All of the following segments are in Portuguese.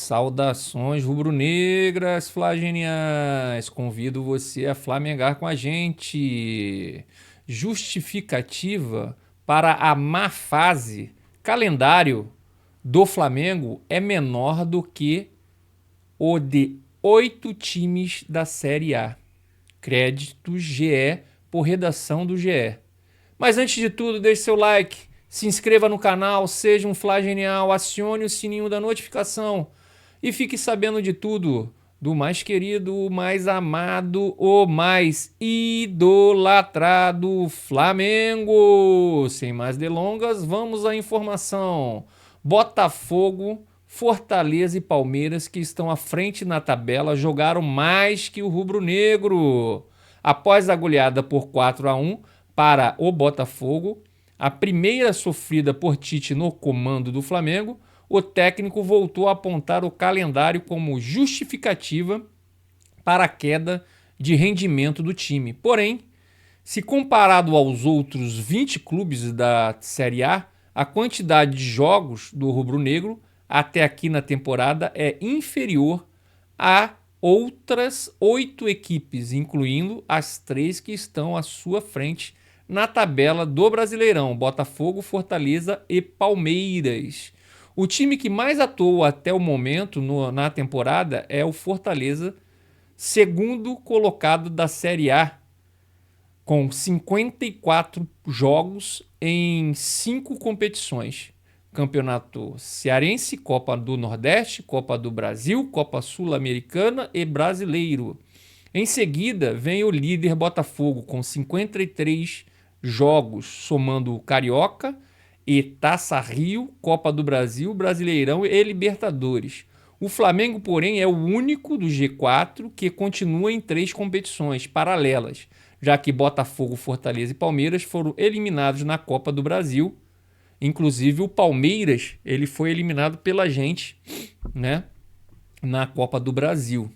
Saudações rubro-negras flageniais, convido você a flamengar com a gente. Justificativa para a má fase, calendário do Flamengo é menor do que o de 8 times da Série A. Créditos GE por redação do GE. Mas antes de tudo, deixe seu like, se inscreva no canal, seja um flagenial, acione o sininho da notificação e fique sabendo de tudo do mais querido, o mais amado, o mais idolatrado Flamengo. Sem mais delongas, vamos à informação. Botafogo, Fortaleza e Palmeiras, que estão à frente na tabela, jogaram mais que o rubro-negro. Após a goleada por 4-1 para o Botafogo, a primeira sofrida por Tite no comando do Flamengo, o técnico voltou a apontar o calendário como justificativa para a queda de rendimento do time. Porém, se comparado aos outros 20 clubes da Série A, a quantidade de jogos do rubro-negro até aqui na temporada é inferior a outras 8 equipes, incluindo as 3 que estão à sua frente na tabela do Brasileirão: Botafogo, Fortaleza e Palmeiras. O time que mais atuou até o momento na temporada é o Fortaleza, segundo colocado da Série A, com 54 jogos em 5 competições: Campeonato Cearense, Copa do Nordeste, Copa do Brasil, Copa Sul-Americana e Brasileiro. Em seguida, vem o líder Botafogo, com 53 jogos, somando o Carioca e Taça Rio, Copa do Brasil, Brasileirão e Libertadores. O Flamengo, porém, é o único do G4 que continua em 3 competições paralelas, já que Botafogo, Fortaleza e Palmeiras foram eliminados na Copa do Brasil. Inclusive o Palmeiras, ele foi eliminado pela gente, né, na Copa do Brasil.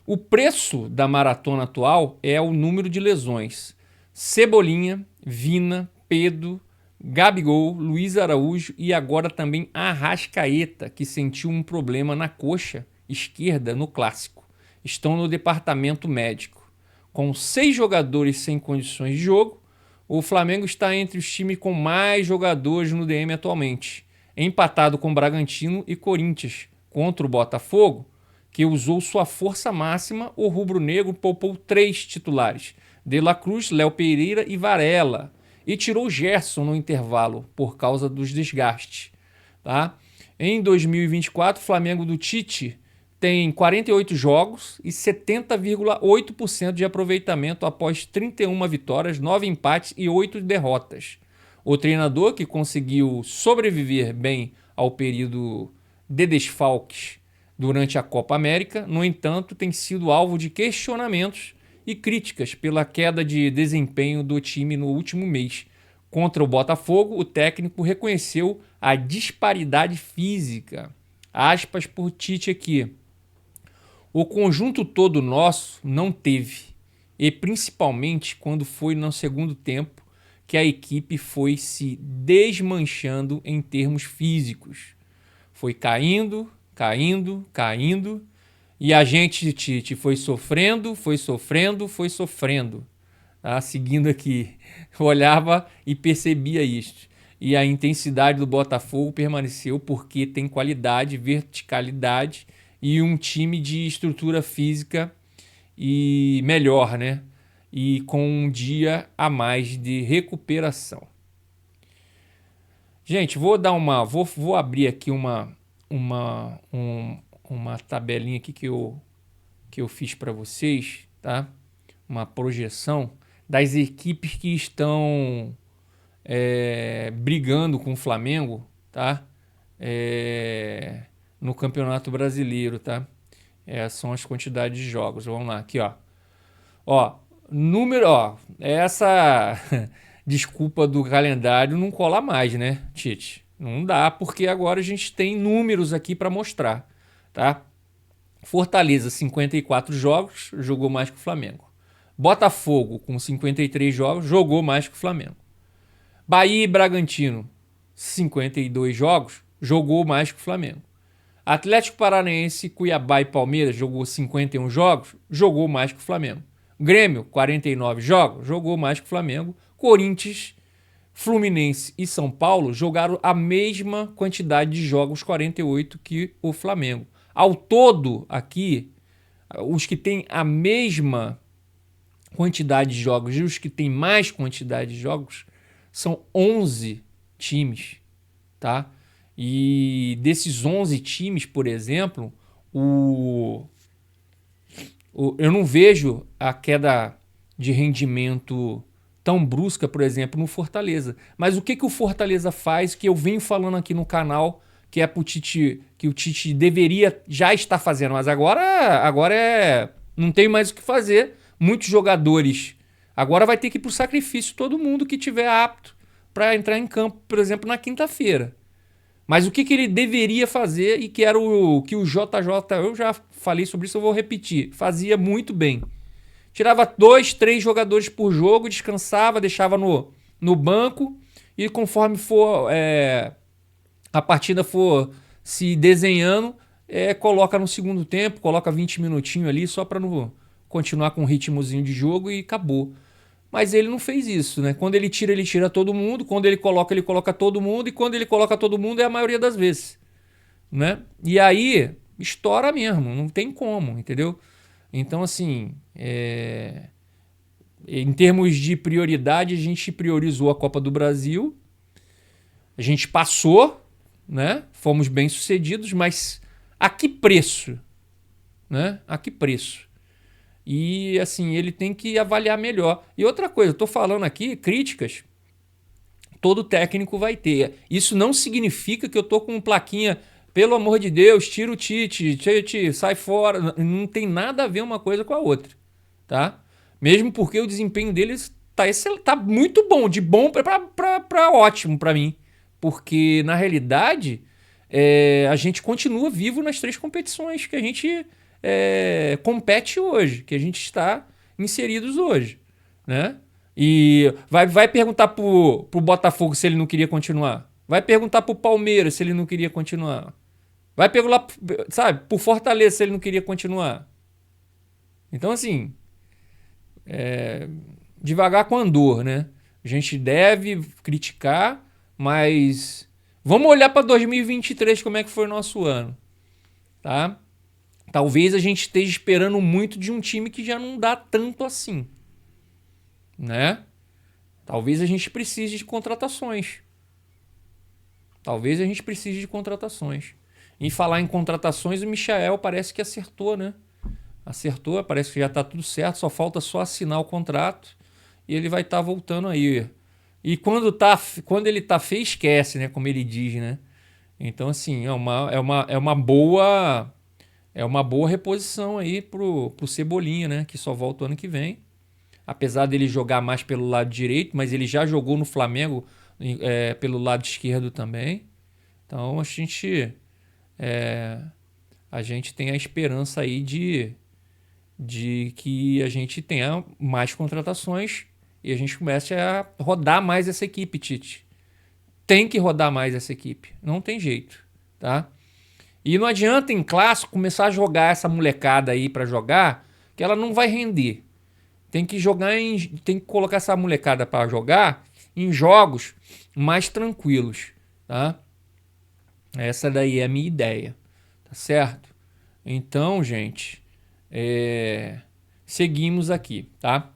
O preço da maratona atual é o número de lesões: Cebolinha, Vina, Pedro, Gabigol, Luiz Araújo e agora também Arrascaeta, que sentiu um problema na coxa esquerda no Clássico. Estão no departamento médico. Com 6 jogadores sem condições de jogo, o Flamengo está entre os times com mais jogadores no DM atualmente, empatado com Bragantino e Corinthians. Contra o Botafogo, que usou sua força máxima, o rubro-negro poupou 3 titulares: De La Cruz, Léo Pereira e Varela, e tirou Gerson no intervalo por causa dos desgastes. Tá? Em 2024, o Flamengo do Tite tem 48 jogos e 70,8% de aproveitamento após 31 vitórias, 9 empates e 8 derrotas. O treinador, que conseguiu sobreviver bem ao período de desfalques durante a Copa América, no entanto, tem sido alvo de questionamentos e críticas pela queda de desempenho do time no último mês. Contra o Botafogo, o técnico reconheceu a disparidade física. Aspas por Tite aqui: o conjunto todo nosso não teve, e principalmente quando foi no segundo tempo que a equipe foi se desmanchando em termos físicos. Foi caindo, caindo, caindo, e a gente, Tite, foi sofrendo, foi sofrendo, foi sofrendo. Tá? Seguindo aqui, olhava e percebia isso. E a intensidade do Botafogo permaneceu porque tem qualidade, verticalidade e um time de estrutura física e melhor, né? E com um dia a mais de recuperação. Gente, vou abrir aqui uma tabelinha aqui que eu fiz para vocês, tá? Uma projeção das equipes que estão brigando com o Flamengo, tá? No Campeonato Brasileiro, tá? São as quantidades de jogos. Vamos lá, aqui, ó. Essa desculpa do calendário não cola mais, né, Tite? Não dá, porque agora a gente tem números aqui para mostrar, tá? Fortaleza, 54 jogos, jogou mais que o Flamengo. Botafogo, com 53 jogos, jogou mais que o Flamengo. Bahia e Bragantino, 52 jogos, jogou mais que o Flamengo. Atlético Paranaense, Cuiabá e Palmeiras jogou 51 jogos, jogou mais que o Flamengo. Grêmio, 49 jogos, jogou mais que o Flamengo. Corinthians, Fluminense e São Paulo jogaram a mesma quantidade de jogos, 48, que o Flamengo. Ao todo, aqui, os que têm a mesma quantidade de jogos e os que têm mais quantidade de jogos são 11 times, tá? E desses 11 times, por exemplo, eu não vejo a queda de rendimento tão brusca, por exemplo, no Fortaleza. Mas o que o Fortaleza faz, que eu venho falando aqui no canal, que é pro Tite, que o Tite deveria já estar fazendo, mas agora não tem mais o que fazer. Muitos jogadores agora vai ter que ir pro sacrifício todo mundo que tiver apto para entrar em campo, por exemplo, na quinta-feira. Mas o que ele deveria fazer e que era o que o JJ, eu já falei sobre isso, eu vou repetir, fazia muito bem. Tirava 2, 3 jogadores por jogo, descansava, deixava no banco e conforme a partida for se desenhando, coloca no segundo tempo, coloca 20 minutinhos ali só para não continuar com um ritmozinho de jogo e acabou. Mas ele não fez isso, né? Quando ele tira todo mundo. Quando ele coloca todo mundo. E quando ele coloca todo mundo é a maioria das vezes, né? E aí, estoura mesmo. Não tem como, entendeu? Então, assim, em termos de prioridade, a gente priorizou a Copa do Brasil. A gente passou, né? Fomos bem-sucedidos, mas a que preço? Né? A que preço? E assim, ele tem que avaliar melhor. E outra coisa, eu tô falando aqui, críticas, todo técnico vai ter. Isso não significa que eu tô com plaquinha, pelo amor de Deus, tira o Tite, sai fora. Não tem nada a ver uma coisa com a outra, tá? Mesmo porque o desempenho deles tá muito bom, de bom pra ótimo pra mim. Porque, na realidade, a gente continua vivo nas 3 competições que a gente compete hoje, que a gente está inseridos hoje, né? E vai perguntar pro Botafogo se ele não queria continuar. Vai perguntar pro Palmeiras se ele não queria continuar. Vai perguntar, sabe, pro Fortaleza se ele não queria continuar. Então, assim, devagar com andor, né? A gente deve criticar, mas vamos olhar para 2023, como é que foi o nosso ano, tá? Talvez a gente esteja esperando muito de um time que já não dá tanto assim, né? Talvez a gente precise de contratações. Em falar em contratações, o Michael parece que acertou, né? Acertou, parece que já está tudo certo, só falta só assinar o contrato e ele vai estar voltando aí. E quando ele tá feio, esquece, né? Como ele diz, né? Então, assim, é uma boa reposição aí pro Cebolinha, né? Que só volta o ano que vem. Apesar dele jogar mais pelo lado direito, mas ele já jogou no Flamengo pelo lado esquerdo também. Então a gente tem a esperança aí de que a gente tenha mais contratações e a gente comece a rodar mais essa equipe, Tite. Tem que rodar mais essa equipe. Não tem jeito, tá? E não adianta em clássico começar a jogar essa molecada aí pra jogar, que ela não vai render. Tem que colocar essa molecada pra jogar em jogos mais tranquilos, tá? Essa daí é a minha ideia, tá certo? Então, gente, seguimos aqui, tá?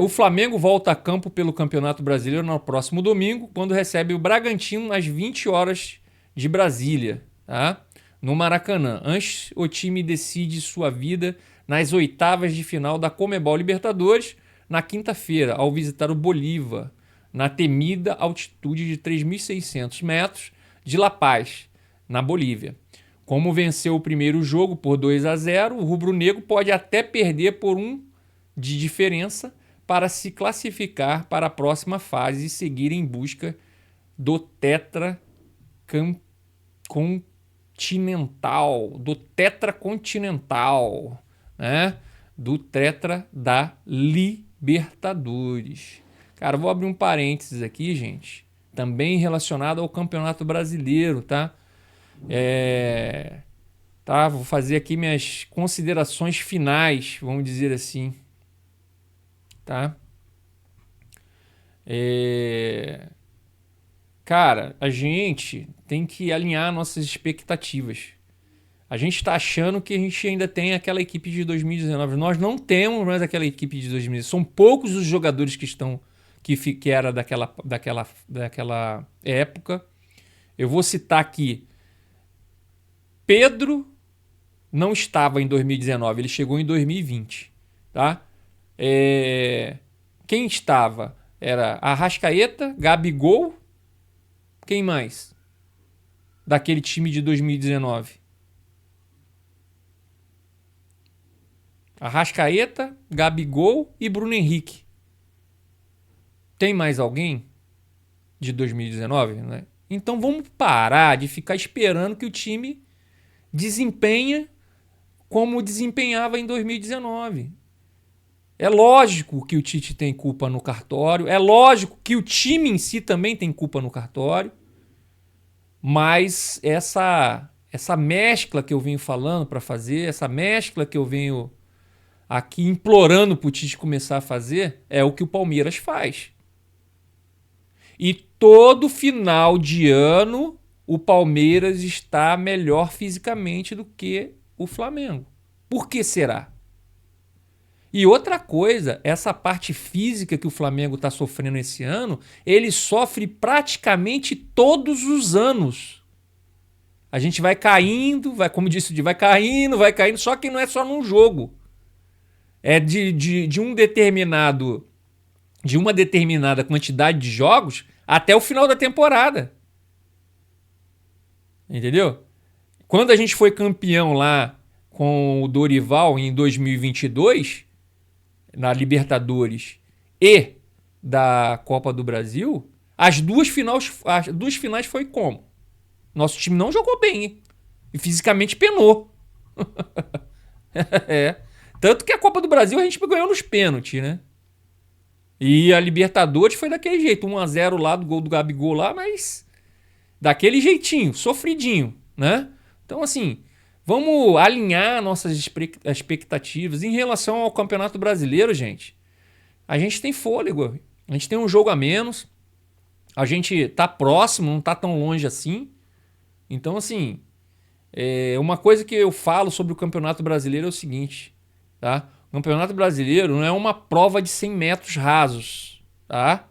O Flamengo volta a campo pelo Campeonato Brasileiro no próximo domingo, quando recebe o Bragantino às 20 horas de Brasília, tá? No Maracanã. Antes, o time decide sua vida nas oitavas de final da Conmebol Libertadores na quinta-feira, ao visitar o Bolívar, na temida altitude de 3.600 metros de La Paz, na Bolívia. Como venceu o primeiro jogo por 2-0, o rubro-negro pode até perder por 1 de diferença para se classificar para a próxima fase e seguir em busca do tetracontinental, né? Do tetra da Libertadores. Cara, vou abrir um parênteses aqui, gente, também relacionado ao Campeonato Brasileiro, tá? Tá, vou fazer aqui minhas considerações finais, vamos dizer assim, tá? Cara, a gente tem que alinhar nossas expectativas. A gente está achando que a gente ainda tem aquela equipe de 2019. Nós não temos mais aquela equipe de 2019. São poucos os jogadores que estão que era daquela época. Eu vou citar aqui. Pedro não estava em 2019, ele chegou em 2020, tá? Quem estava era Arrascaeta, Gabigol, quem mais? Daquele time de 2019. Arrascaeta, Gabigol e Bruno Henrique. Tem mais alguém de 2019, né? Então vamos parar de ficar esperando que o time desempenhe como desempenhava em 2019. É lógico que o Tite tem culpa no cartório, é lógico que o time em si também tem culpa no cartório, mas essa mescla que eu venho falando para fazer, essa mescla que eu venho aqui implorando pro Tite começar a fazer, é o que o Palmeiras faz. E todo final de ano o Palmeiras está melhor fisicamente do que o Flamengo. Por que será? E outra coisa, essa parte física que o Flamengo está sofrendo esse ano, ele sofre praticamente todos os anos. A gente vai caindo, como disse, vai caindo, só que não é só num jogo. É de uma determinada quantidade de jogos até o final da temporada. Entendeu? Quando a gente foi campeão lá com o Dorival em 2022, na Libertadores e da Copa do Brasil, as duas finais foi como? Nosso time não jogou bem, hein? E fisicamente penou. Tanto que a Copa do Brasil a gente ganhou nos pênaltis, né? E a Libertadores foi daquele jeito, 1-0 lá do gol do Gabigol lá, mas daquele jeitinho, sofridinho, né? Então assim, vamos alinhar nossas expectativas em relação ao Campeonato Brasileiro, gente. A gente tem fôlego, a gente tem um jogo a menos, a gente tá próximo, não tá tão longe assim. Então assim, uma coisa que eu falo sobre o Campeonato Brasileiro é o seguinte, tá? O Campeonato Brasileiro não é uma prova de 100 metros rasos, tá?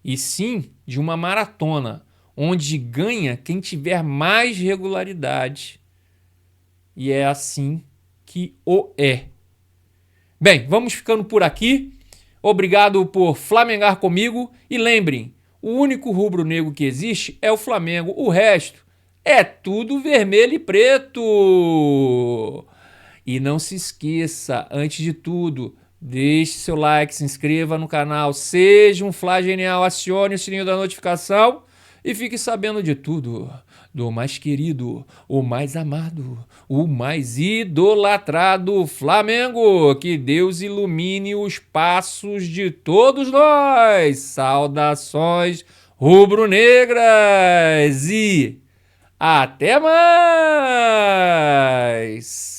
E sim de uma maratona, onde ganha quem tiver mais regularidade. E é assim que o é. Bem, vamos ficando por aqui. Obrigado por flamengar comigo. E lembrem, o único rubro-negro que existe é o Flamengo. O resto é tudo vermelho e preto. E não se esqueça, antes de tudo, deixe seu like, se inscreva no canal, seja um Fla Genial, acione o sininho da notificação e fique sabendo de tudo, do mais querido, o mais amado, o mais idolatrado Flamengo. Que Deus ilumine os passos de todos nós. Saudações rubro-negras e até mais!